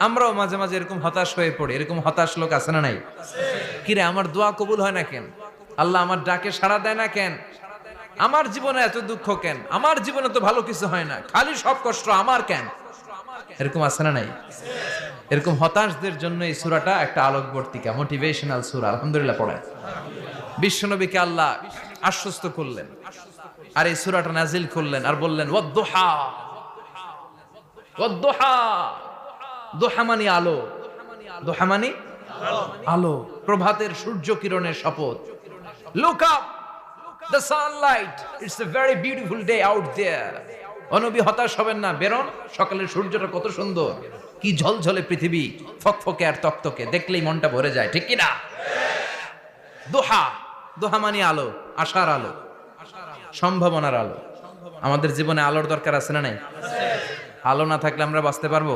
আমরাও মাঝে মাঝে এরকম হতাশ হয়ে পড়ি। এরকম হতাশ লোক আছে না নাই? কিরে আমার দোয়া কবুল হয় না কেন? আল্লাহ আমার ডাকে সাড়া দেয় না কেন? আমার জীবনে এত দুঃখ কেন? আমার জীবনে তো ভালো কিছু হয় না, খালি সব কষ্ট আমার কেন? এরকম আছে না নাই? এরকম হতাশদের জন্য এই সূরাটা একটা আলোকবর্তিকা, মোটিভেশনাল সূরা। আলহামদুলিল্লাহ পড়েন। বিশ্বনবীকে আল্লাহ আশ্বস্ত করলেন আর এই সূরাটা নাজিল করলেন আর বললেন ওয়াদ-দুহা, ওয়াদ-দুহা। দুহা মানে আলো, দুহা মানে আলো, প্রভাতের সূর্য কিরণের শপথ। Look up, the sunlight, it's a very beautiful day out there. ও নবী হতাশ হবেন না, বেরোন, সকালের সূর্যটা কত সুন্দর, কি ঝলঝলে পৃথিবী, ফকফকে আর তকতকে, দেখলেই মনটা ভরে যায়, ঠিক কি না? দোহা, দোহা মানে আলো, আশার আলো, সম্ভাবনার আলো। আমাদের জীবনে আলোর দরকার আছে না নাই? আলো না থাকলে আমরা বাঁচতে পারবো?